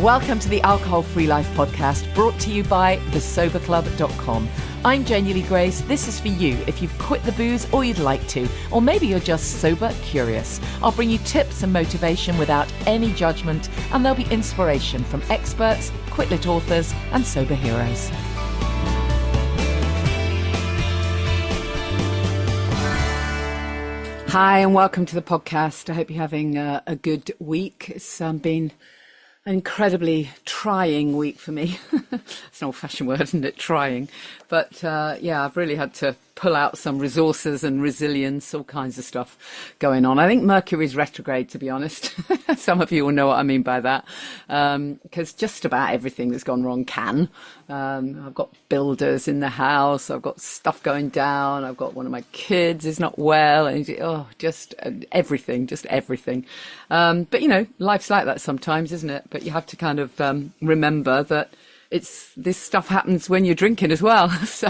Welcome to the Alcohol Free Life podcast, brought to you by thesoberclub.com. I'm Janey Grace. This is for you if you've quit the booze or you'd like to, or maybe you're just sober curious. I'll bring you tips and motivation without any judgment, and there'll be inspiration from experts, quit-lit authors, and sober heroes. Hi, and welcome to the podcast. I hope you're having a good week. It's been an incredibly trying week for me. It's an old-fashioned word, isn't it? Trying. But I've really had to pull out some resources and resilience, all kinds of stuff going on. I think Mercury's retrograde, to be honest. Some of you will know what I mean by that. Because just about everything that's gone wrong can. I've got builders in the house. I've got stuff going down. I've got one of my kids is not well. And just everything. But, you know, life's like that sometimes, isn't it? But you have to kind of remember that this stuff happens when you're drinking as well. So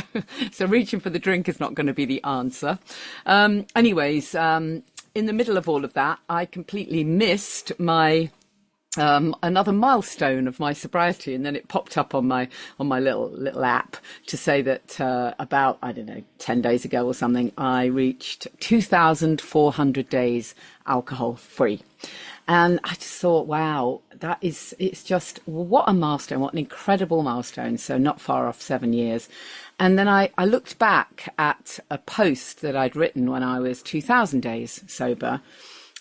reaching for the drink is not going to be the answer. In the middle of all of that, I completely missed my another milestone of my sobriety, and then it popped up on my little app to say that about 10 days ago or something, I reached 2,400 days alcohol free. And I just thought, wow, it's just, what a milestone, what an incredible milestone. So not far off 7 years. And then I looked back at a post that I'd written when I was 2,000 days sober.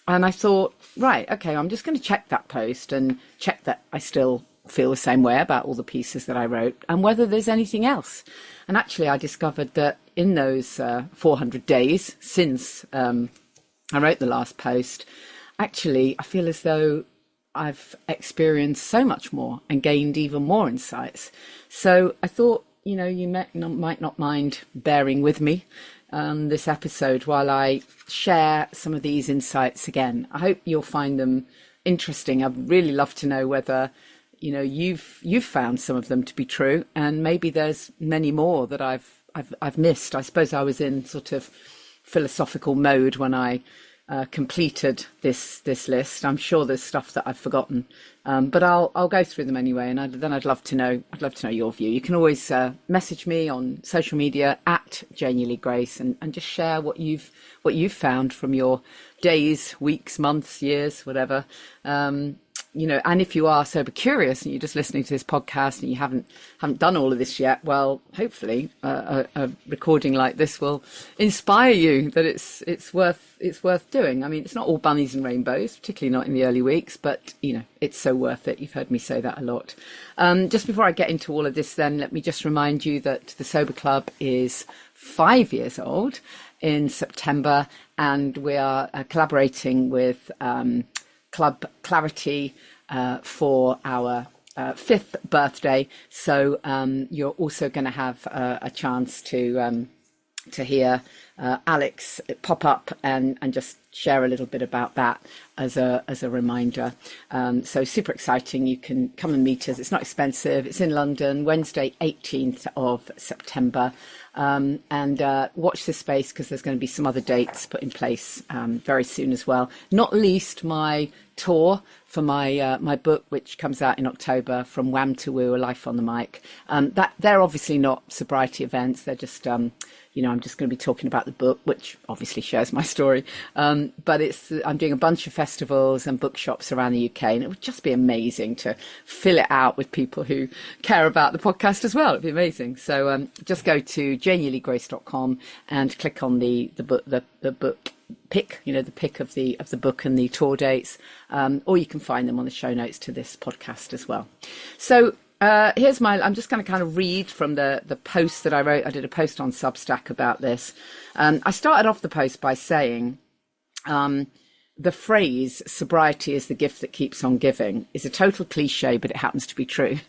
And I thought, right, okay, I'm just going to check that post and check that I still feel the same way about all the pieces that I wrote and whether there's anything else. And actually, I discovered that in those 400 days since I wrote the last post, actually, I feel as though I've experienced so much more and gained even more insights. So I thought, you know, you might not mind bearing with me this episode while I share some of these insights again. I hope you'll find them interesting. I'd really love to know whether, you know, you've found some of them to be true, and maybe there's many more that I've missed. I suppose I was in sort of philosophical mode when I completed this list. I'm sure there's stuff that I've forgotten, but I'll go through them anyway. And then I'd love to know your view. You can always message me on social media at Janey Lee Grace and just share what you've found from your days, weeks, months, years, whatever. You know, and if you are sober curious and you're just listening to this podcast and you haven't done all of this yet, well, hopefully a recording like this will inspire you that it's worth doing. I mean, it's not all bunnies and rainbows, particularly not in the early weeks, but you know, it's so worth it. You've heard me say that a lot. Just before I get into all of this, then let me just remind you that the Sober Club is 5 years old in September, and we are collaborating with Club Claritee for our 5th birthday. So you're also going to have a chance to hear Alex pop up and just share a little bit about that as a reminder. So super exciting. You can come and meet us. It's not expensive. It's in London, Wednesday, 18th of September. And watch this space because there's going to be some other dates put in place very soon as well. Not least my tour for my book, which comes out in October, From Wham to Woo, A Life on the Mic. That they're obviously not sobriety events. They're just I'm just going to be talking about the book, which obviously shares my story. But I'm doing a bunch of festivals and bookshops around the UK, and it would just be amazing to fill it out with people who care about the podcast as well. It'd be amazing. So just go to janeyleegrace.com and click on the book pick, you know, the pick of the book and the tour dates, or you can find them on the show notes to this podcast as well. So I'm just going to kind of read from the post that I wrote. I did a post on Substack about this. I started off the post by saying, the phrase "sobriety is the gift that keeps on giving" is a total cliche, but it happens to be true.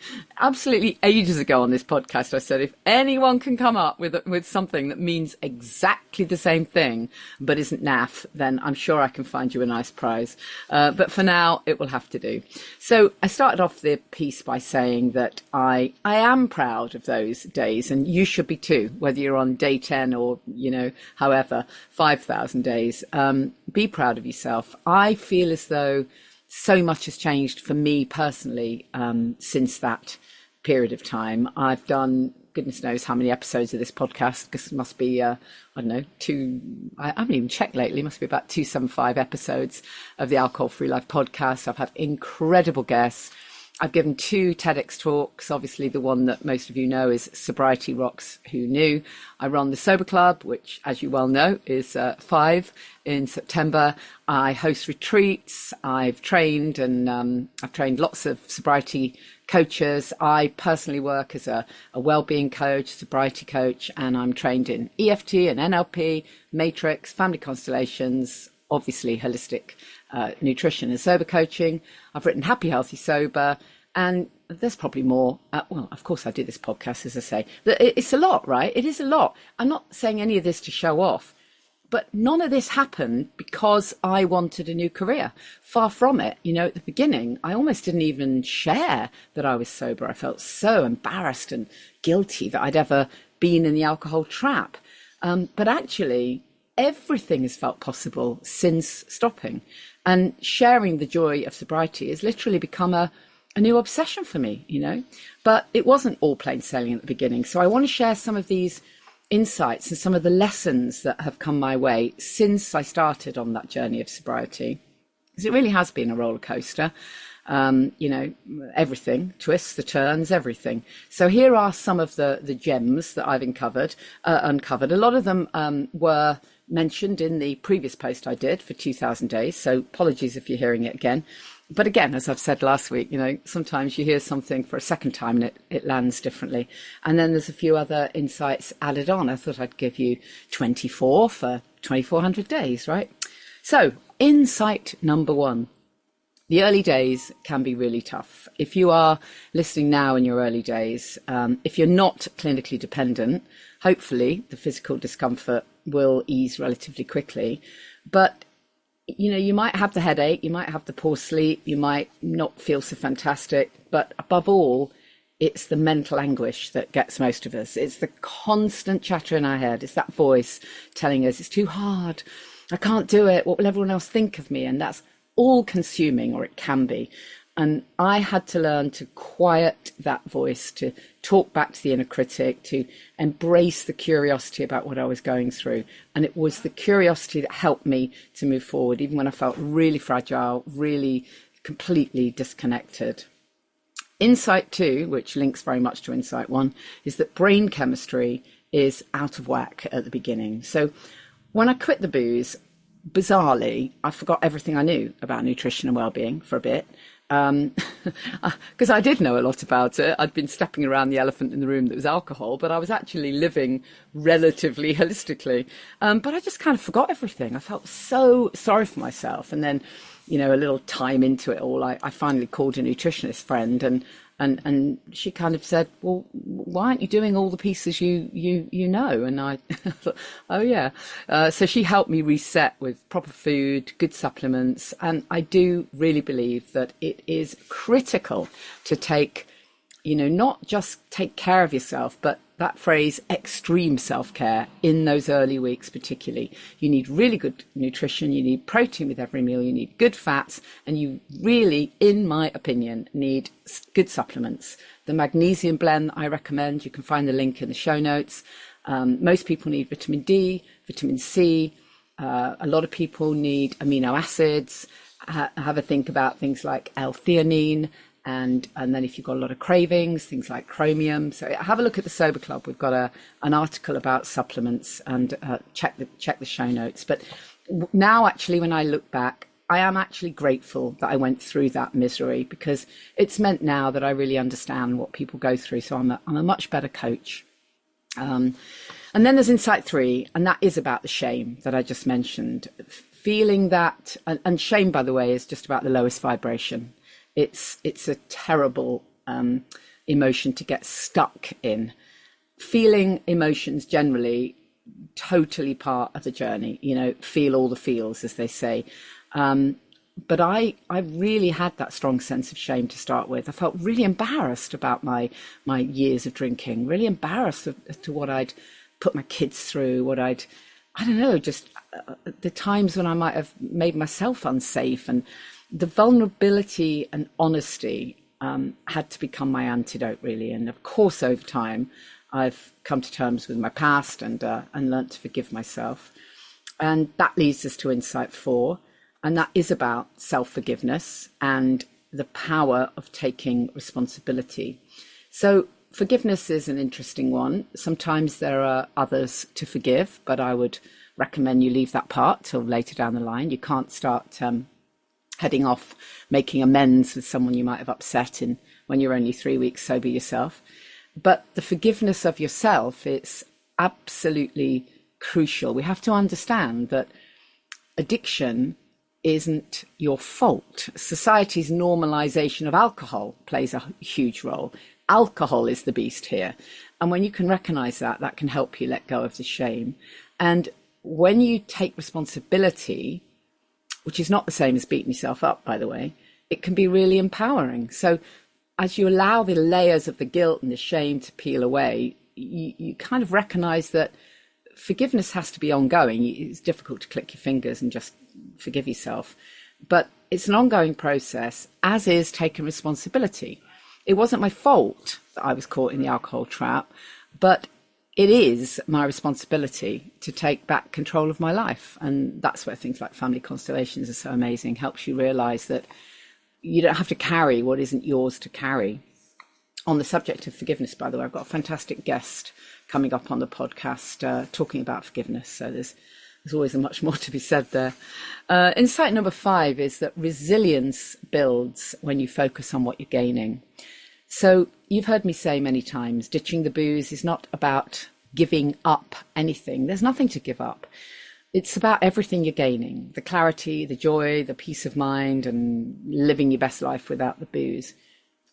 Absolutely ages ago on this podcast, I said, if anyone can come up with something that means exactly the same thing, but isn't naff, then I'm sure I can find you a nice prize. But for now, it will have to do. So I started off the piece by saying that I am proud of those days, and you should be too, whether you're on day 10 or, you know, however, 5,000 days. Be proud of yourself. I feel as though so much has changed for me personally since that period of time. I've done goodness knows how many episodes of this podcast, because it must be, I don't know, I haven't even checked lately, it must be about 275 episodes of the Alcohol Free Life podcast. I've had incredible guests. I've given 2 TEDx talks. Obviously, the one that most of you know is Sobriety Rocks Who Knew. I run the Sober Club, which, as you well know, is 5 in September. I host retreats. I've trained I've trained lots of sobriety coaches. I personally work as a well-being coach, sobriety coach, and I'm trained in EFT and NLP, Matrix, family constellations, obviously holistic nutrition and sober coaching. I've written Happy, Healthy, Sober, and there's probably more. Well, of course I do this podcast, as I say. It's a lot, right? It is a lot. I'm not saying any of this to show off, but none of this happened because I wanted a new career. Far from it. You know, at the beginning, I almost didn't even share that I was sober. I felt so embarrassed and guilty that I'd ever been in the alcohol trap. But actually, everything has felt possible since stopping. And sharing the joy of sobriety has literally become a new obsession for me, you know. But it wasn't all plain sailing at the beginning. So I want to share some of these insights and some of the lessons that have come my way since I started on that journey of sobriety. Because it really has been a roller coaster. You know, everything, twists, the turns, everything. So here are some of the gems that I've uncovered. A lot of them were mentioned in the previous post I did for 2000 days. So apologies if you're hearing it again. But again, as I've said last week, you know, sometimes you hear something for a second time and it lands differently. And then there's a few other insights added on. I thought I'd give you 24 for 2400 days, right? So insight number 1. The early days can be really tough. If you are listening now in your early days, if you're not clinically dependent, hopefully the physical discomfort will ease relatively quickly. But, you know, you might have the headache, you might have the poor sleep, you might not feel so fantastic. But above all, it's the mental anguish that gets most of us. It's the constant chatter in our head. It's that voice telling us it's too hard. I can't do it. What will everyone else think of me? And that's all consuming, or it can be. And I had to learn to quiet that voice, to talk back to the inner critic, to embrace the curiosity about what I was going through. And it was the curiosity that helped me to move forward, even when I felt really fragile, really completely disconnected. Insight 2, which links very much to insight 1, is that brain chemistry is out of whack at the beginning. So when I quit the booze, bizarrely, I forgot everything I knew about nutrition and well-being for a bit. Because I did know a lot about it. I'd been stepping around the elephant in the room that was alcohol, but I was actually living relatively holistically. But I just kind of forgot everything. I felt so sorry for myself. And then, you know, a little time into it all, I finally called a nutritionist friend, and she kind of said, well, why aren't you doing all the pieces you know? And I thought, oh yeah. So she helped me reset with proper food, good supplements. And I do really believe that it is critical to take, you know, not just take care of yourself, but that phrase extreme self-care in those early weeks particularly. You need really good nutrition, you need protein with every meal, you need good fats, and you really, in my opinion, need good supplements. The magnesium blend I recommend, you can find the link in the show notes. Most people need vitamin D, vitamin C. A lot of people need amino acids. Have a think about things like L-theanine. And then if you've got a lot of cravings, things like chromium. So have a look at the Sober Club. We've got an article about supplements, and check the show notes. But now, actually, when I look back, I am actually grateful that I went through that misery, because it's meant now that I really understand what people go through. So I'm a much better coach. And then there's insight 3, and that is about the shame that I just mentioned. Feeling that, and shame, by the way, is just about the lowest vibration. It's a terrible emotion to get stuck in. Feeling emotions generally, totally part of the journey, you know, feel all the feels, as they say. But I really had that strong sense of shame to start with. I felt really embarrassed about my years of drinking, really embarrassed as to what I'd put my kids through, I don't know, just the times when I might have made myself unsafe. And the vulnerability and honesty had to become my antidote, really. And of course, over time, I've come to terms with my past and learnt to forgive myself. And that leads us to insight 4. And that is about self-forgiveness and the power of taking responsibility. So forgiveness is an interesting one. Sometimes there are others to forgive, but I would recommend you leave that part till later down the line. You can't start heading off making amends with someone you might have upset when you're only 3 weeks sober yourself. But the forgiveness of yourself, it's absolutely crucial. We have to understand that addiction isn't your fault. Society's normalization of alcohol plays a huge role. Alcohol is the beast here. And when you can recognize that, that can help you let go of the shame. And when you take responsibility, which is not the same as beating yourself up, by the way, it can be really empowering. So as you allow the layers of the guilt and the shame to peel away, you kind of recognize that forgiveness has to be ongoing. It's difficult to click your fingers and just forgive yourself, but it's an ongoing process, as is taking responsibility. It wasn't my fault that I was caught in the alcohol trap, but it is my responsibility to take back control of my life. And that's where things like family constellations are so amazing. Helps you realize that you don't have to carry what isn't yours to carry. On the subject of forgiveness, by the way, I've got a fantastic guest coming up on the podcast talking about forgiveness. So there's always much more to be said there. Insight number 5 is that resilience builds when you focus on what you're gaining. So you've heard me say many times, ditching the booze is not about giving up anything. There's nothing to give up. It's about everything you're gaining, the clarity, the joy, the peace of mind, and living your best life without the booze.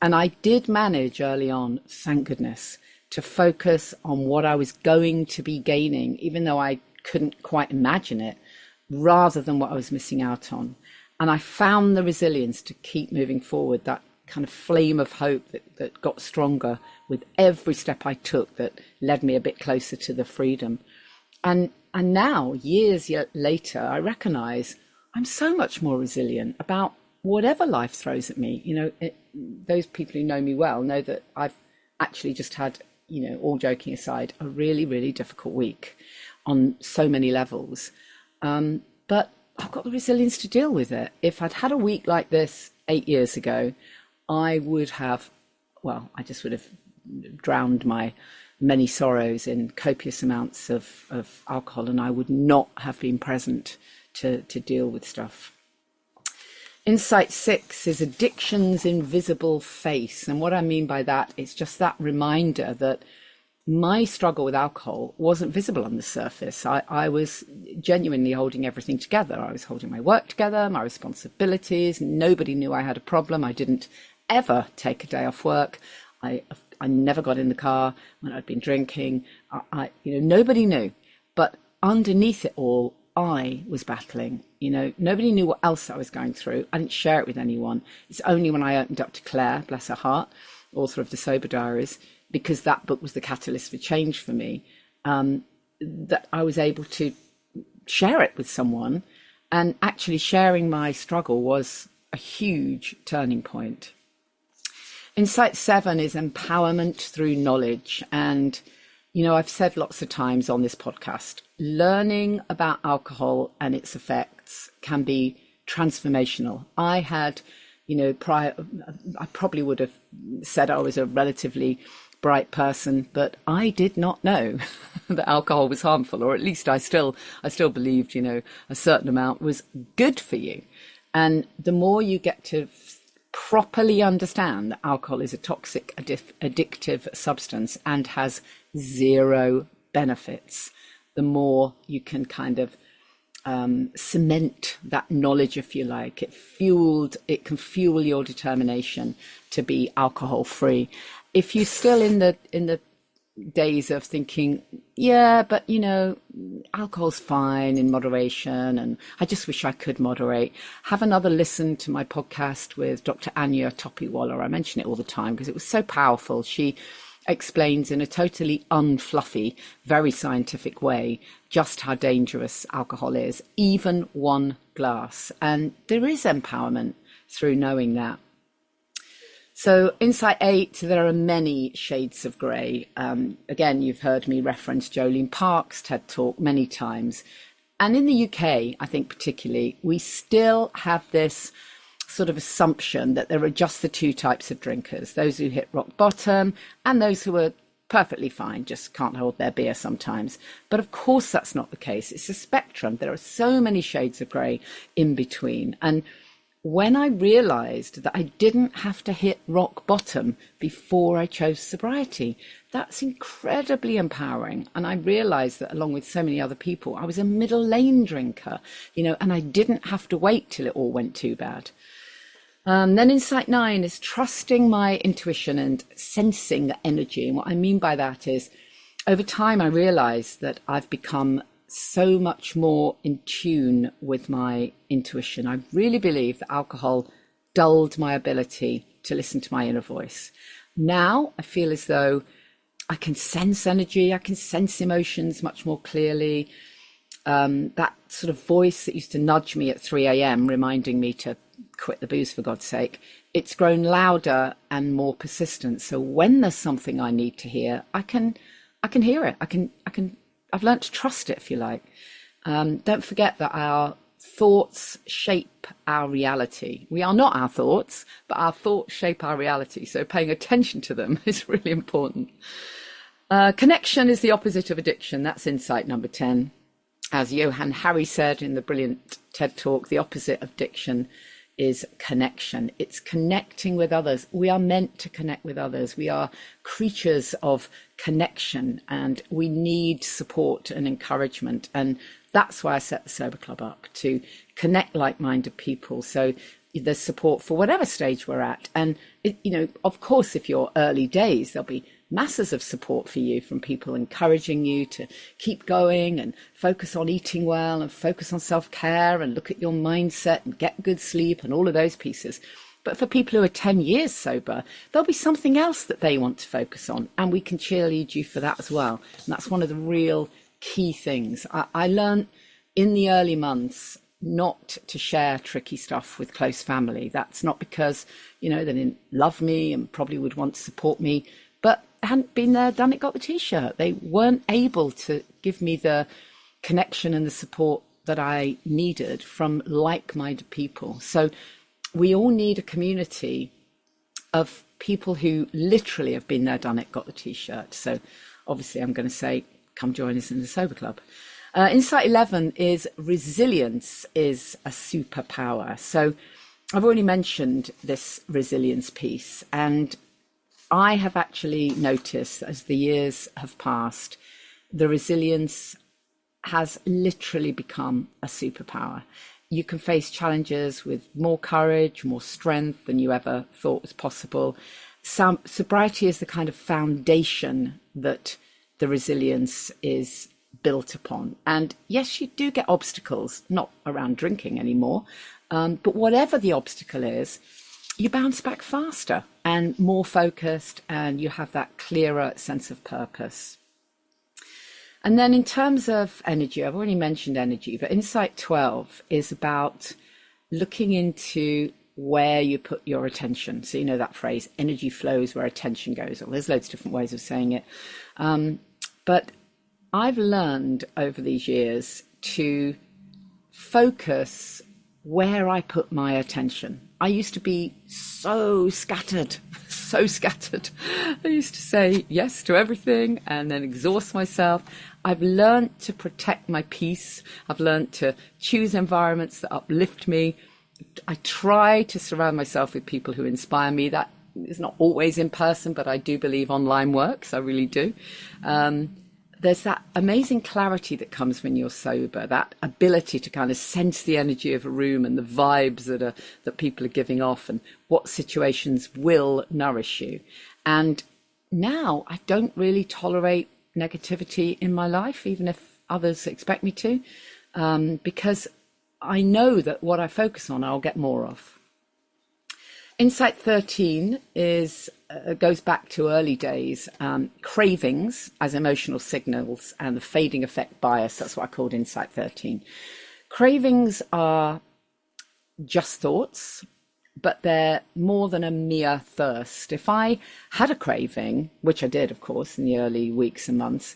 And I did manage early on, thank goodness, to focus on what I was going to be gaining, even though I couldn't quite imagine it, rather than what I was missing out on. And I found the resilience to keep moving forward, that kind of flame of hope that got stronger with every step I took that led me a bit closer to the freedom. And now, years later, I recognize I'm so much more resilient about whatever life throws at me. You know, those people who know me well know that I've actually just had, you know, all joking aside, a really, really difficult week on so many levels. But I've got the resilience to deal with it. If I'd had a week like this 8 years ago, I would have, I just would have drowned my many sorrows in copious amounts of alcohol, and I would not have been present to deal with stuff. Insight 6 is addiction's invisible face. And what I mean by that is just that reminder that my struggle with alcohol wasn't visible on the surface. I was genuinely holding everything together. I was holding my work together, my responsibilities. Nobody knew I had a problem. I didn't ever take a day off work. I never got in the car when I'd been drinking. Nobody knew. But underneath it all, I was battling. Nobody knew what else I was going through. I didn't share it with anyone. It's only when I opened up to Claire, bless her heart, author of the Sober Diaries, because that book was the catalyst for change for me, that I was able to share it with someone. And actually sharing my struggle was a huge turning point. Insight 7 is empowerment through knowledge. And, I've said lots of times on this podcast, learning about alcohol and its effects can be transformational. I had, I probably would have said I was a relatively bright person, but I did not know that alcohol was harmful, or at least I still believed, a certain amount was good for you. And the more you get to properly understand that alcohol is a toxic, addictive substance and has zero benefits, the more you can kind of cement that knowledge, if you like. It can fuel your determination to be alcohol free. If you're still in the days of thinking, yeah, but alcohol's fine in moderation, and I just wish I could moderate, have another listen to my podcast with Dr. Anya Topiwala. I mention it all the time because it was so powerful. She explains in a totally unfluffy, very scientific way just how dangerous alcohol is, even one glass. And there is empowerment through knowing that. So insight 8, there are many shades of grey. Again, you've heard me reference Jolene Park's TED Talk many times. And in the UK, I think particularly, we still have this sort of assumption that there are just the two types of drinkers, those who hit rock bottom and those who are perfectly fine, just can't hold their beer sometimes. But of course, that's not the case. It's a spectrum. There are so many shades of grey in between. And when I realised that I didn't have to hit rock bottom before I chose sobriety, that's incredibly empowering. And I realised that along with so many other people, I was a middle lane drinker, and I didn't have to wait till it all went too bad. Then insight 9 is trusting my intuition and sensing energy. And what I mean by that is over time, I realised that I've become so much more in tune with my intuition. I really believe that alcohol dulled my ability to listen to my inner voice. Now I feel as though I can sense energy, I can sense emotions much more clearly. That sort of voice that used to nudge me at 3 a.m, reminding me to quit the booze for God's sake, it's grown louder and more persistent. So when there's something I need to hear, I can hear it. I've learned to trust it, if you like. Don't forget that our thoughts shape our reality. We are not our thoughts, but our thoughts shape our reality. So paying attention to them is really important. Connection is the opposite of addiction. That's insight number 10. As Johann Hari said in the brilliant TED Talk, the opposite of addiction is connection. It's connecting with others. We are meant to connect with others. We are creatures of connection and we need support and encouragement. And that's why I set the Sober Club up, to connect like-minded people. So there's support for whatever stage we're at. And, of course, if you're early days, there'll be masses of support for you from people encouraging you to keep going and focus on eating well and focus on self-care and look at your mindset and get good sleep and all of those pieces. But for people who are 10 years sober, there'll be something else that they want to focus on, and we can cheerlead you for that as well. And that's one of the real key things. I learned in the early months not to share tricky stuff with close family. That's not because, they didn't love me and probably would want to support me, but hadn't been there, done it, got the t-shirt. They weren't able to give me the connection and the support that I needed from like-minded people. So we all need a community of people who literally have been there, done it, got the t-shirt. So obviously I'm going to say, come join us in the Sober Club. Insight 11 is resilience is a superpower. So I've already mentioned this resilience piece, and I have actually noticed that as the years have passed, the resilience has literally become a superpower. You can face challenges with more courage, more strength than you ever thought was possible. Sobriety is the kind of foundation that the resilience is built upon. And yes, you do get obstacles, not around drinking anymore, but whatever the obstacle is, you bounce back faster and more focused, and you have that clearer sense of purpose. And then in terms of energy, I've already mentioned energy, but insight 12 is about looking into where you put your attention. So that phrase, energy flows where attention goes. Well, there's loads of different ways of saying it. But I've learned over these years to focus where I put my attention. I used to be so scattered. I used to say yes to everything and then exhaust myself. I've learned to protect my peace. I've learned to choose environments that uplift me. I try to surround myself with people who inspire me. That is not always in person, but I do believe online works. I really do. There's that amazing clarity that comes when you're sober, that ability to kind of sense the energy of a room and the vibes that people are giving off and what situations will nourish you. And now I don't really tolerate negativity in my life, even if others expect me to, because I know that what I focus on, I'll get more of. Insight 13 goes back to early days, cravings as emotional signals and the fading effect bias. That's what I called Insight 13. Cravings are just thoughts, but they're more than a mere thirst. If I had a craving, which I did, of course, in the early weeks and months,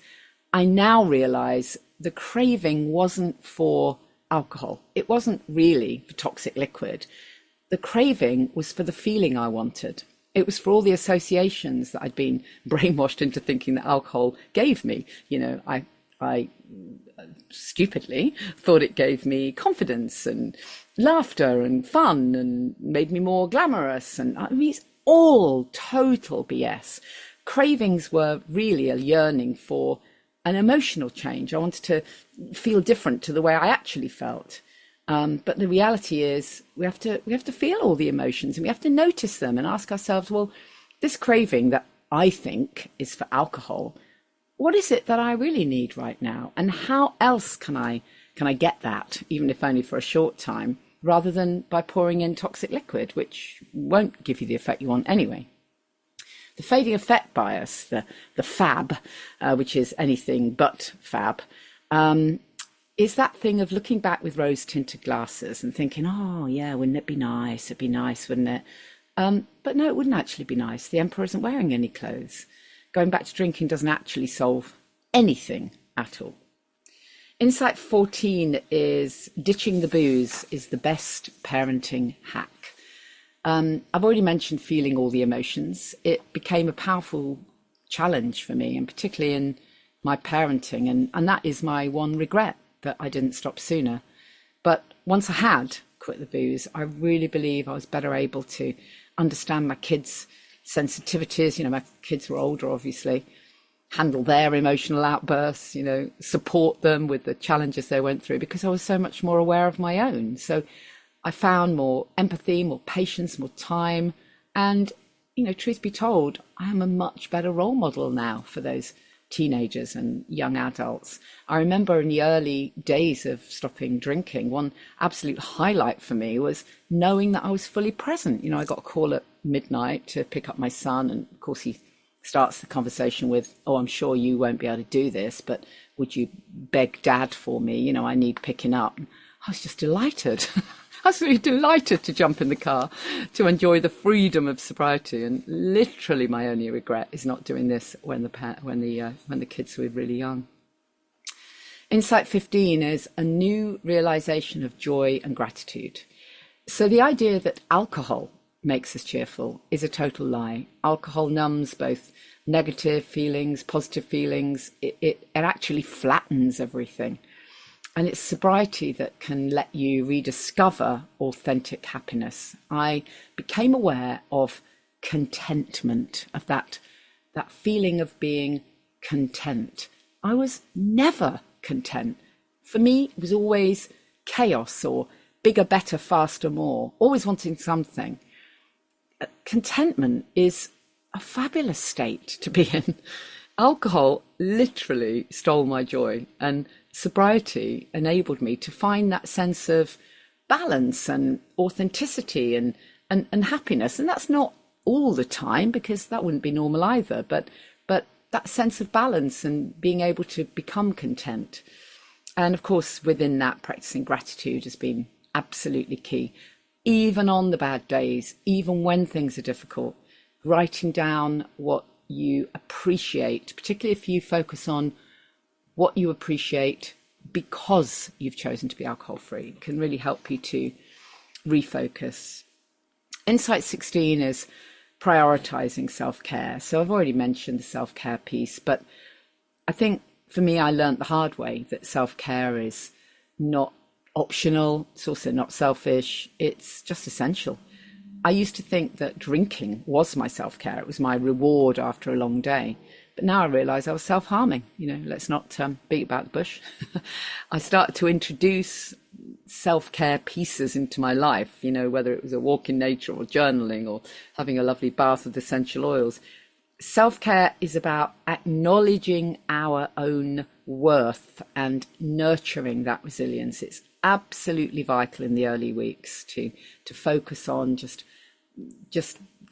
I now realize the craving wasn't for alcohol. It wasn't really for toxic liquid. The craving was for the feeling I wanted. It was for all the associations that I'd been brainwashed into thinking that alcohol gave me. You know, I stupidly thought it gave me confidence and laughter and fun and made me more glamorous. And I mean, it's all total BS. Cravings were really a yearning for an emotional change. I wanted to feel different to the way I actually felt. But the reality is we have to feel all the emotions, and we have to notice them and ask ourselves, well, this craving that I think is for alcohol, what is it that I really need right now? And how else can I get that, even if only for a short time, rather than by pouring in toxic liquid, which won't give you the effect you want anyway? The fading effect bias, the fab, which is anything but fab, is that thing of looking back with rose-tinted glasses and thinking, oh, yeah, wouldn't it be nice? It'd be nice, wouldn't it? But no, it wouldn't actually be nice. The emperor isn't wearing any clothes. Going back to drinking doesn't actually solve anything at all. Insight 14 is ditching the booze is the best parenting hack. I've already mentioned feeling all the emotions. It became a powerful challenge for me, and particularly in my parenting. And that is my one regret, that I didn't stop sooner. But once I had quit the booze, I really believe I was better able to understand my kids' sensitivities. You know, my kids were older, obviously, handle their emotional outbursts, you know, support them with the challenges they went through, because I was so much more aware of my own. So I found more empathy, more patience, more time. And, you know, truth be told, I am a much better role model now for those teenagers and young adults. I remember in the early days of stopping drinking, one absolute highlight for me was knowing that I was fully present. You know, I got a call at midnight to pick up my son, and of course he starts the conversation with, oh, I'm sure you won't be able to do this, but would you beg dad for me? You know, I need picking up. I was just delighted. Absolutely delighted to jump in the car to enjoy the freedom of sobriety. And literally my only regret is not doing this when the kids were really young. Insight 15 is a new realization of joy and gratitude. So the idea that alcohol makes us cheerful is a total lie. Alcohol numbs both negative feelings, positive feelings. It actually flattens everything. And it's sobriety that can let you rediscover authentic happiness. I became aware of contentment, of that feeling of being content. I was never content. For me, it was always chaos or bigger, better, faster, more, always wanting something. Contentment is a fabulous state to be in. Alcohol literally stole my joy, and sobriety enabled me to find that sense of balance and authenticity and happiness. And that's not all the time, because that wouldn't be normal either, but that sense of balance and being able to become content. And of course, within that, practicing gratitude has been absolutely key. Even on the bad days, even when things are difficult, writing down what you appreciate, particularly if you focus on what you appreciate because you've chosen to be alcohol free, can really help you to refocus. Insight 16 is prioritizing self-care. So I've already mentioned the self-care piece, but I think for me, I learned the hard way that self-care is not optional. It's also not selfish. It's just essential. I used to think that drinking was my self-care. It was my reward after a long day. But now I realise I was self-harming. You know, let's not beat about the bush. I started to introduce self-care pieces into my life, you know, whether it was a walk in nature or journaling or having a lovely bath with essential oils. Self-care is about acknowledging our own worth and nurturing that resilience. It's absolutely vital in the early weeks to focus on just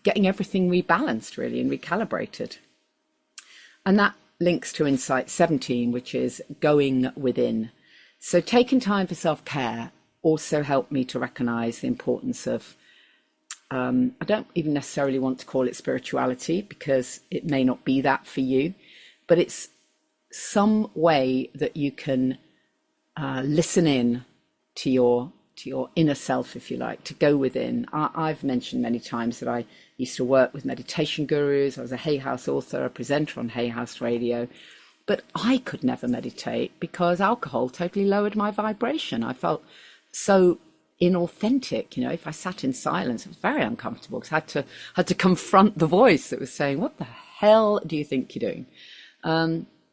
getting everything rebalanced, really, and recalibrated. And that links to Insight 17, which is going within. So taking time for self-care also helped me to recognise the importance of I don't even necessarily want to call it spirituality, because it may not be that for you, but it's some way that you can listen in to your inner self, if you like, to go within. I've mentioned many times that I used to work with meditation gurus. I was a Hay House author, a presenter on Hay House Radio, but I could never meditate because alcohol totally lowered my vibration. I felt so inauthentic. If I sat in silence, it was very uncomfortable, because I had to confront the voice that was saying, what the hell do you think you're doing?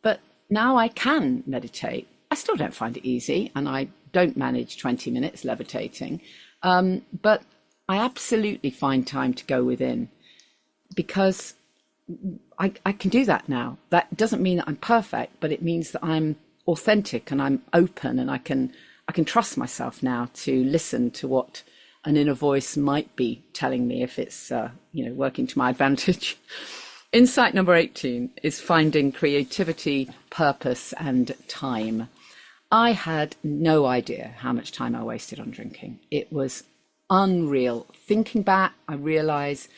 But now I can meditate. I still don't find it easy, and I don't manage 20 minutes levitating. But I absolutely find time to go within, because I can do that now. That doesn't mean that I'm perfect, but it means that I'm authentic and I'm open, and I can trust myself now to listen to what an inner voice might be telling me, if it's working to my advantage. Insight number 18 is finding creativity, purpose, and time. I had no idea how much time I wasted on drinking. It was unreal. Thinking back, I realize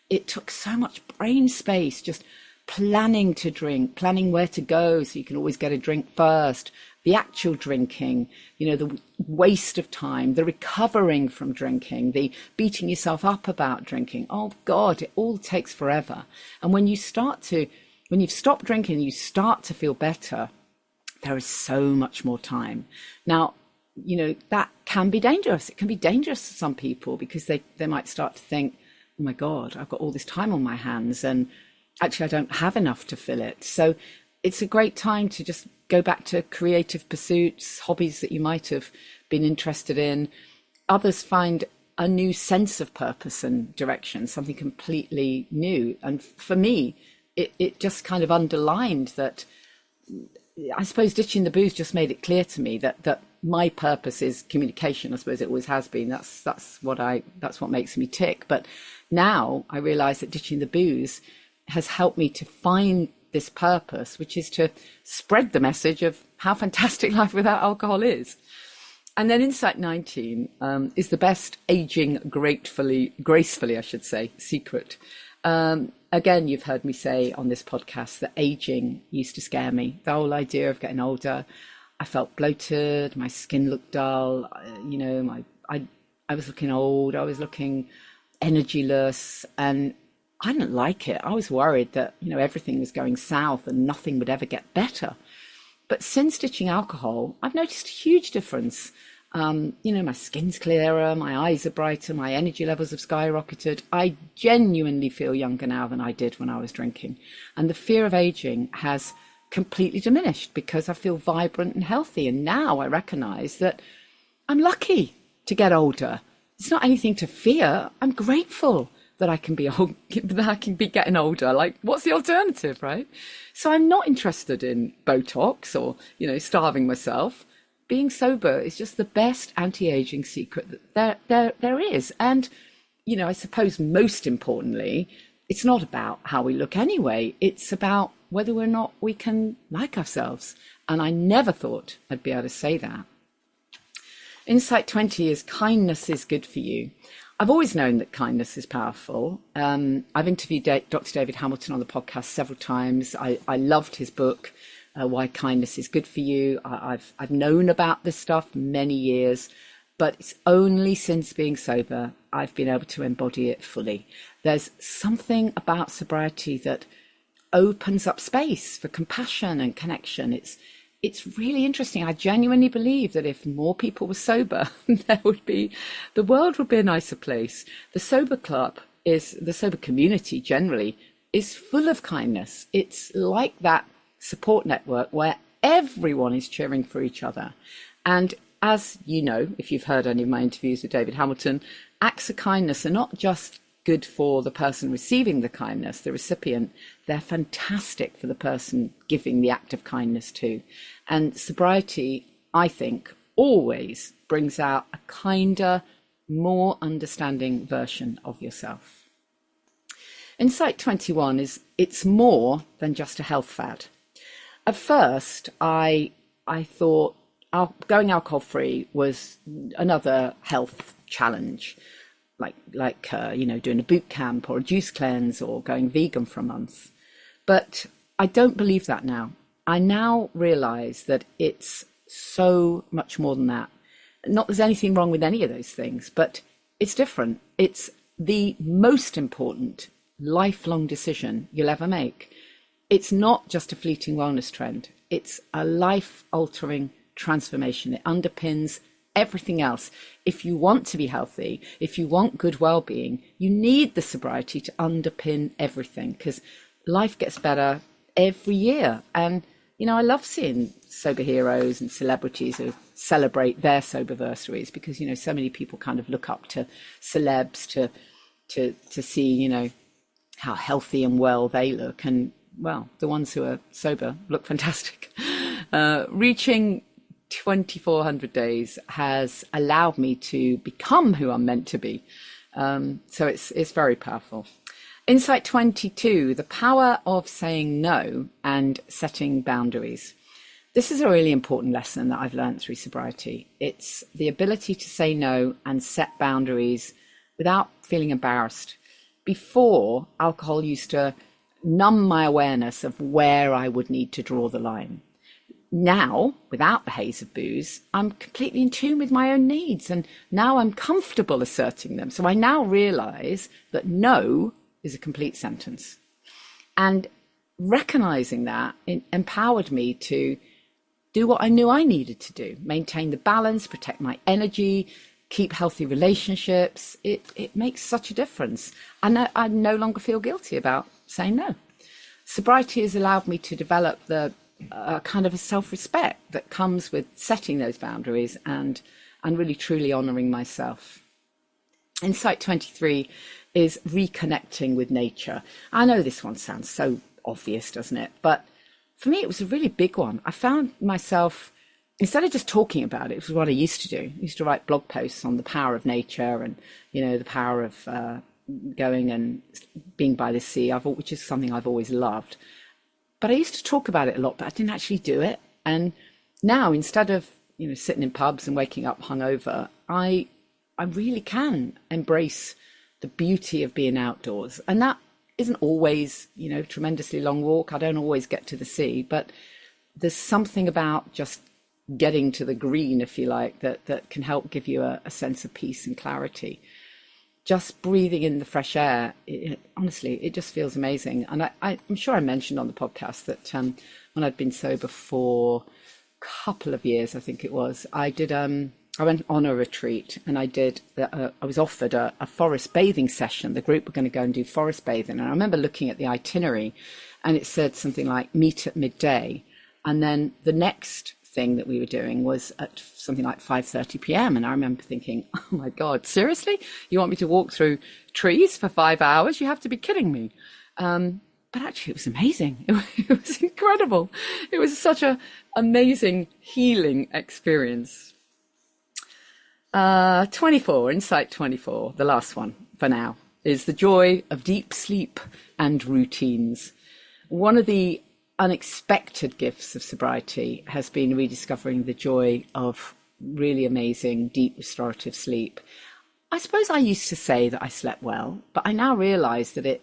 it took so much brain space, just planning to drink, planning where to go so you can always get a drink first, the actual drinking, the waste of time, the recovering from drinking, the beating yourself up about drinking. Oh God, it all takes forever. And when you've stopped drinking, you start to feel better, there is so much more time. Now, that can be dangerous. It can be dangerous to some people, because they might start to think, oh my God, I've got all this time on my hands, and actually I don't have enough to fill it. So it's a great time to just go back to creative pursuits, hobbies that you might have been interested in. Others find a new sense of purpose and direction, something completely new. And for me, it just kind of underlined that, I suppose ditching the booze just made it clear to me that my purpose is communication. I suppose it always has been. That's what makes me tick. But now I realize that ditching the booze has helped me to find this purpose, which is to spread the message of how fantastic life without alcohol is. And then insight 19 is the best aging gracefully, I should say, secret. Again, you've heard me say on this podcast that aging used to scare me. The whole idea of getting older, I felt bloated, my skin looked dull, I was looking old, I was looking energyless, and I didn't like it. I was worried that, everything was going south and nothing would ever get better. But since ditching alcohol, I've noticed a huge difference. My skin's clearer, my eyes are brighter, my energy levels have skyrocketed. I genuinely feel younger now than I did when I was drinking. And the fear of aging has completely diminished, because I feel vibrant and healthy. And now I recognize that I'm lucky to get older. It's not anything to fear. I'm grateful that I can be old, that I can be getting older. Like, what's the alternative, right? So I'm not interested in Botox or, starving myself. Being sober is just the best anti-aging secret that there is. And, I suppose most importantly, it's not about how we look anyway. It's about whether or not we can like ourselves. And I never thought I'd be able to say that. Insight 20 is kindness is good for you. I've always known that kindness is powerful. I've interviewed Dr. David Hamilton on the podcast several times. I loved his book, Why Kindness is Good for You. I've known about this stuff many years, but it's only since being sober I've been able to embody it fully. There's something about sobriety that opens up space for compassion and connection. It's really interesting. I genuinely believe that if more people were sober, the world would be a nicer place. The sober community generally is full of kindness. It's like that support network where everyone is cheering for each other. And as you know, if you've heard any of my interviews with David Hamilton, acts of kindness are not just good for the person receiving the kindness, the recipient. They're fantastic for the person giving the act of kindness too. And sobriety, I think, always brings out a kinder, more understanding version of yourself. Insight 21 is it's more than just a health fad. At first, I thought going alcohol-free was another health challenge. doing a boot camp or a juice cleanse or going vegan for a month. But I don't believe that now. I now realize that it's so much more than that. Not there's anything wrong with any of those things, but it's different. It's the most important lifelong decision you'll ever make. It's not just a fleeting wellness trend. It's a life-altering transformation. It underpins everything else. If you want to be healthy, if you want good well-being, you need the sobriety to underpin everything, because life gets better every year. And, I love seeing sober heroes and celebrities who celebrate their soberversaries, because, so many people kind of look up to celebs to see, how healthy and well they look. And, well, the ones who are sober look fantastic. Reaching 2,400 days has allowed me to become who I'm meant to be. So it's very powerful. Insight 22, the power of saying no and setting boundaries. This is a really important lesson that I've learned through sobriety. It's the ability to say no and set boundaries without feeling embarrassed. Before, alcohol used to numb my awareness of where I would need to draw the line. Now, without the haze of booze, I'm completely in tune with my own needs, and now I'm comfortable asserting them. So I now realize that no is a complete sentence. And recognizing that empowered me to do what I knew I needed to do: maintain the balance, protect my energy, keep healthy relationships. It makes such a difference. And I no longer feel guilty about saying no. Sobriety has allowed me to develop the kind of a self-respect that comes with setting those boundaries and really truly honoring myself. Insight 23 is reconnecting with nature. I know this one sounds so obvious, doesn't it? But for me, it was a really big one. I found myself, instead of just talking about it, it was what I used to do. I used to write blog posts on the power of nature and, the power of going and being by the sea, which is something I've always loved. But I used to talk about it a lot, but I didn't actually do it. And now, instead of, sitting in pubs and waking up hungover, I really can embrace the beauty of being outdoors. And that isn't always, tremendously long walk. I don't always get to the sea, but there's something about just getting to the green, if you like, that can help give you a sense of peace and clarity. Just breathing in the fresh air, honestly, it just feels amazing. And I'm sure I mentioned on the podcast that when I'd been sober for a couple of years, I think it was, I went on a retreat, and I was offered a forest bathing session. The group were going to go and do forest bathing. And I remember looking at the itinerary, and it said something like meet at midday. And then the next thing that we were doing was at something like 5:30 p.m. And I remember thinking, oh my God, seriously? You want me to walk through trees for 5 hours? You have to be kidding me. But actually, it was amazing. It was incredible. It was such an amazing healing experience. 24, Insight 24, the last one for now, is the joy of deep sleep and routines. One of the unexpected gifts of sobriety has been rediscovering the joy of really amazing, deep, restorative sleep. I suppose I used to say that I slept well, but I now realize that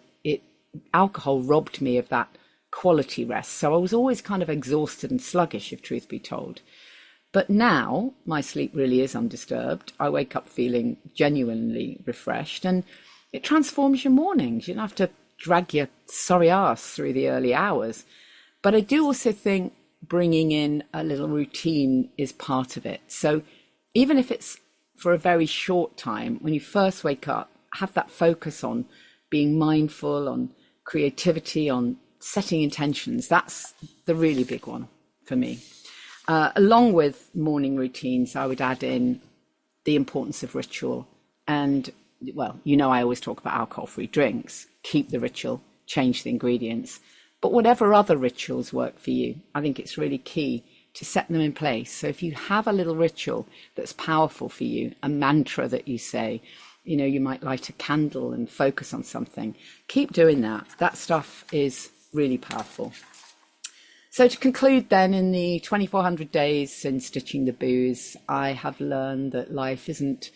alcohol robbed me of that quality rest. So I was always kind of exhausted and sluggish, if truth be told. But now my sleep really is undisturbed. I wake up feeling genuinely refreshed, and it transforms your mornings. You don't have to drag your sorry ass through the early hours. But I do also think bringing in a little routine is part of it. So even if it's for a very short time, when you first wake up, have that focus on being mindful, on creativity, on setting intentions. That's the really big one for me. Along with morning routines, I would add in the importance of ritual. And, well, I always talk about alcohol-free drinks. Keep the ritual, change the ingredients. But whatever other rituals work for you, I think it's really key to set them in place. So if you have a little ritual that's powerful for you, a mantra that you say, you might light a candle and focus on something, keep doing that. That stuff is really powerful. So to conclude then, in the 2,400 days since ditching the booze, I have learned that life isn't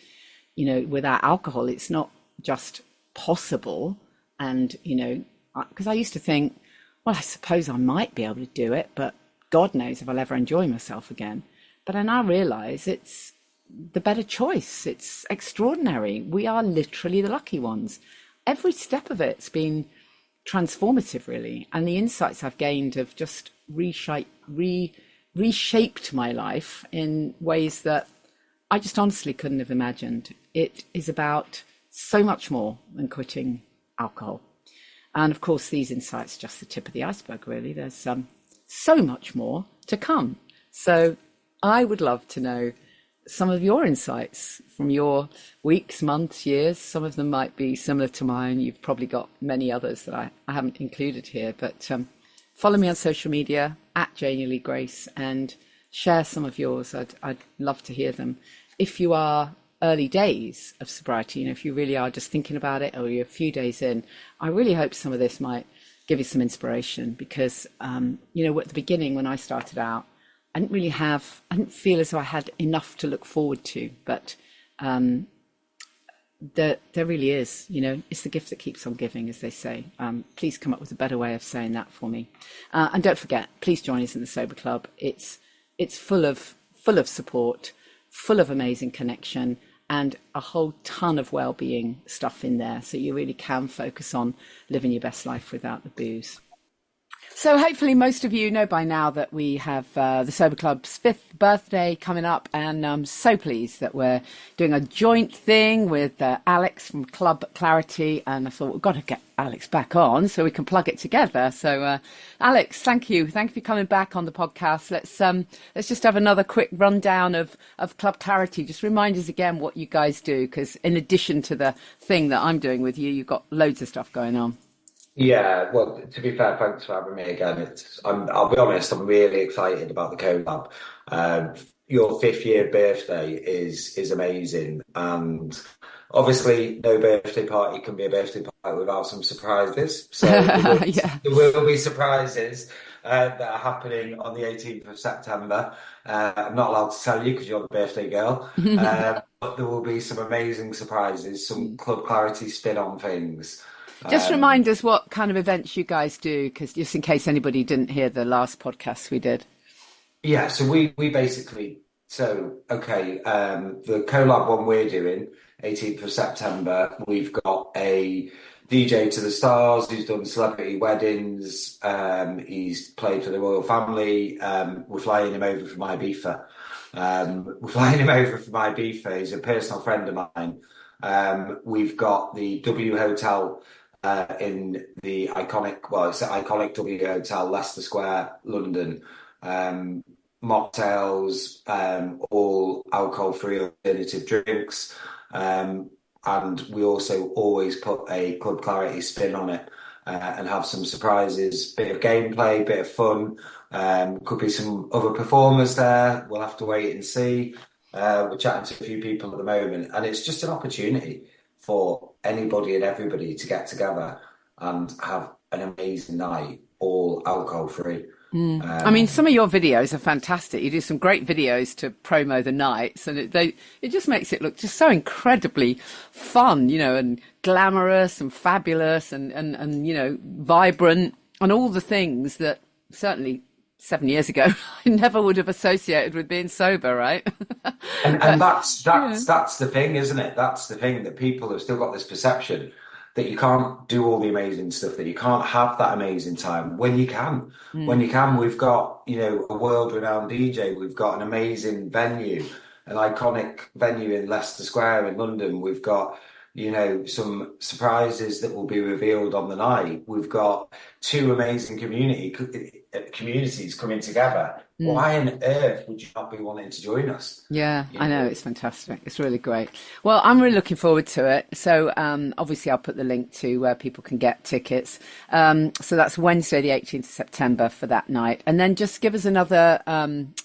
without alcohol, it's not just possible. And, because I used to think, well, I suppose I might be able to do it, but God knows if I'll ever enjoy myself again. But I now realize it's the better choice. It's extraordinary. We are literally the lucky ones. Every step of it's been transformative, really. And the insights I've gained have just reshaped my life in ways that I just honestly couldn't have imagined. It is about so much more than quitting alcohol. And of course, these insights are just the tip of the iceberg, really. There's so much more to come. So I would love to know some of your insights from your weeks, months, years. Some of them might be similar to mine. You've probably got many others that I haven't included here. But follow me on social media, @JaneyLeeGrace, and share some of yours. I'd love to hear them. If you are early days of sobriety, if you really are just thinking about it, or you're a few days in, I really hope some of this might give you some inspiration, because, at the beginning when I started out, I didn't feel as though I had enough to look forward to, but there really is, it's the gift that keeps on giving, as they say. Please come up with a better way of saying that for me. And don't forget, please join us in the Sober Club. It's full of support, full of amazing connection, and a whole ton of well-being stuff in there. So you really can focus on living your best life without the booze. So hopefully most of you know by now that we have the Sober Club's 5th birthday coming up, and I'm so pleased that we're doing a joint thing with Alex from Club Claritee, and I thought we've got to get Alex back on so we can plug it together. So Alex, thank you for coming back on the podcast. Let's just have another quick rundown of Club Claritee. Just remind us again what you guys do, because in addition to the thing that I'm doing with you, you've got loads of stuff going on. Yeah, well, to be fair, thanks for having me again. I'll be honest, I'm really excited about the collab. Your 5th-year birthday is amazing, and obviously, no birthday party can be a birthday party without some surprises. So there will be surprises that are happening on the 18th of September. I'm not allowed to tell you because you're the birthday girl, but there will be some amazing surprises, some Club Claritee spin-on things. Just remind us what kind of events you guys do, because just in case anybody didn't hear the last podcast we did. Yeah, so we basically, the collab one we're doing, 18th of September, we've got a DJ to the stars who's done celebrity weddings. He's played for the royal family. We're flying him over from Ibiza. He's a personal friend of mine. We've got the W Hotel in the iconic W Hotel, Leicester Square, London. Mocktails, all alcohol-free alternative drinks. And we also always put a Club Claritee spin on it and have some surprises, bit of gameplay, bit of fun. Could be some other performers there. We'll have to wait and see. We're chatting to a few people at the moment, and it's just an opportunity for anybody and everybody to get together and have an amazing night, all alcohol-free. I mean, some of your videos are fantastic. You do some great videos to promo the nights, and it just makes it look just so incredibly fun, and glamorous and fabulous and vibrant, and all the things that certainly 7 years ago I never would have associated with being sober, right? and that's the thing, isn't it? That's the thing, that people have still got this perception that you can't do all the amazing stuff, that you can't have that amazing time when you can. When you can, we've got, a world-renowned DJ. We've got an amazing venue, an iconic venue in Leicester Square in London. We've got, some surprises that will be revealed on the night. We've got 2 amazing communities coming together. Why on earth would you not be wanting to join us? Yeah, I know, it's fantastic. It's really great. Well, I'm really looking forward to it. So obviously I'll put the link to where people can get tickets. So that's Wednesday, the 18th of September for that night. And then just give us another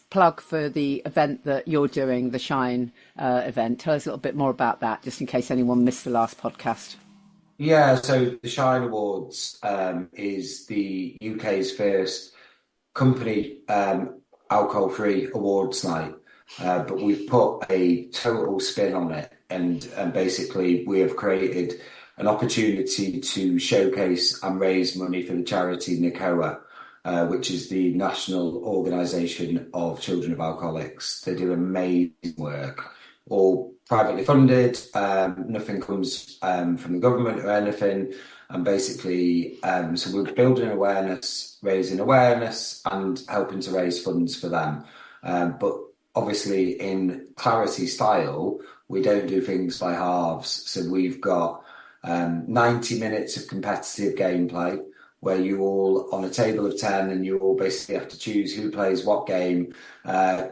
plug for the event that you're doing, the Shine event. Tell us a little bit more about that, just in case anyone missed the last podcast. Yeah, so the Shine Awards is the UK's first company alcohol-free awards night, but we've put a total spin on it and basically we have created an opportunity to showcase and raise money for the charity NACOA, which is the National Organisation of Children of Alcoholics. They do amazing work, all privately funded. Nothing comes from the government or anything. And basically, so we're building awareness, raising awareness and helping to raise funds for them. But obviously in Claritee style, we don't do things by halves. So we've got 90 minutes of competitive gameplay where you all on a table of 10 and you all basically have to choose who plays what game,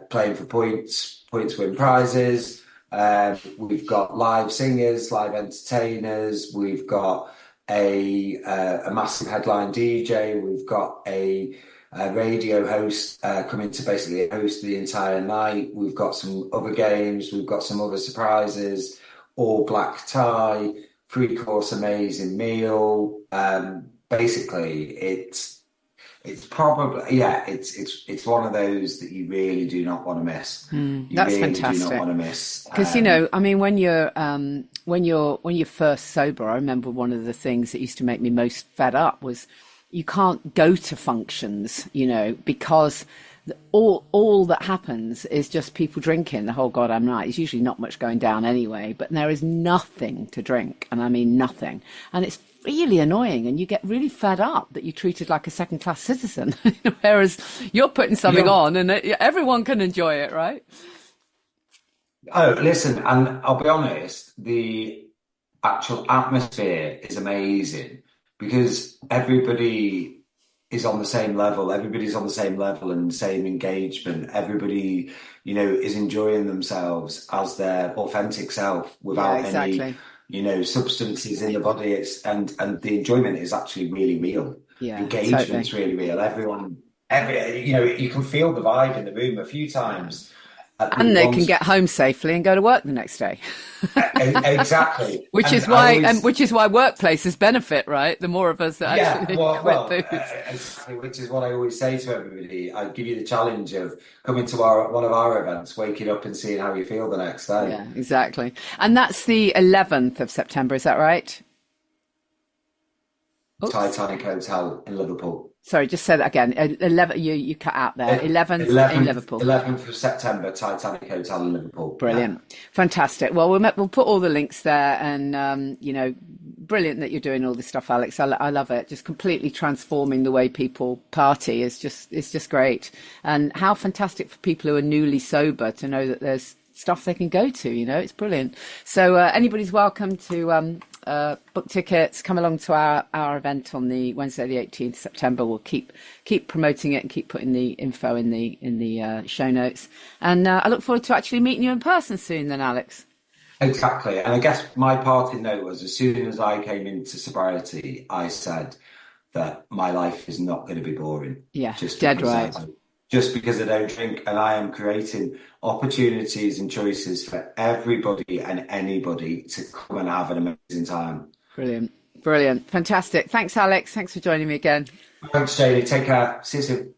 playing for points win prizes. We've got live singers, live entertainers. We've got a massive headline DJ. We've got a radio host coming to basically host the entire night. We've got some other games. We've got some other surprises, all black tie, 3-course amazing meal. Basically, it's probably, it's one of those that you really do not want to miss. That's fantastic. Do not want to miss. Because, I mean, when you're first sober, I remember one of the things that used to make me most fed up was you can't go to functions, because all that happens is just people drinking the whole goddamn night. It's usually not much going down anyway, but there is nothing to drink, and I mean nothing. And it's really annoying, and you get really fed up that you're treated like a second-class citizen, whereas you're putting something on and everyone can enjoy it, right? Oh, listen, and I'll be honest, the actual atmosphere is amazing because everybody is on the same level. Everybody's on the same level and same engagement. Everybody, is enjoying themselves as their authentic self without any, substances in the body. And the enjoyment is actually really real. Yeah, engagement's really real. You can feel the vibe in the room a few times. And they can get home safely and go to work the next day. Exactly. Which is why workplaces benefit, right? The more of us that actually quit booze. Exactly, which is what I always say to everybody. I give you the challenge of coming to one of our events, waking up and seeing how you feel the next day. Yeah, exactly. And that's the 11th of September, is that right? Titanic Hotel in Liverpool. Sorry, just say that again. 11. You cut out there. 11th in Liverpool. 11th of September, Titanic Hotel in Liverpool. Brilliant, fantastic. Well, we'll put all the links there, and brilliant that you're doing all this stuff, Alex. I love it. Just completely transforming the way people party is just great, and how fantastic for people who are newly sober to know that there's stuff they can go to. It's brilliant. So anybody's welcome to book tickets, come along to our event on the Wednesday the 18th September. We'll keep promoting it and keep putting the info in the show notes, and I look forward to actually meeting you in person soon then, Alex. Exactly. And I guess my parting note was, as soon as I came into sobriety, I said that my life is not going to be boring. Yeah, dead right. Just because I don't drink, and I am creating opportunities and choices for everybody and anybody to come and have an amazing time. Brilliant. Fantastic. Thanks, Alex. Thanks for joining me again. Thanks, Janey. Take care. See you soon.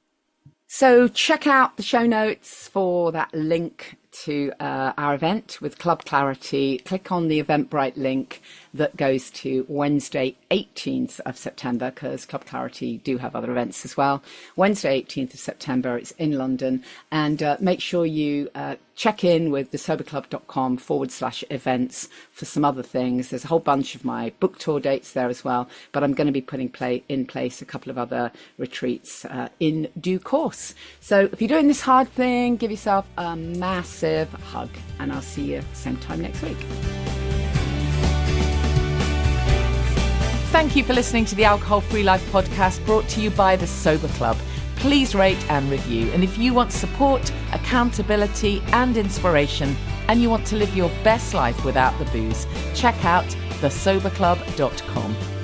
So check out the show notes for that link to our event with Club Claritee. Click on the Eventbrite link that goes to Wednesday 18th of September, because Club Claritee do have other events as well. Wednesday 18th of September, it's in London, and make sure you check in with thesoberclub.com/events for some other things. There's a whole bunch of my book tour dates there as well, but I'm going to be putting in place a couple of other retreats in due course. So if you're doing this hard thing, give yourself a massive hug, and I'll see you same time next week. Thank you for listening to the Alcohol Free Life podcast, brought to you by the Sober Club. Please rate and review. And if you want support, accountability and inspiration, and you want to live your best life without the booze, check out thesoberclub.com.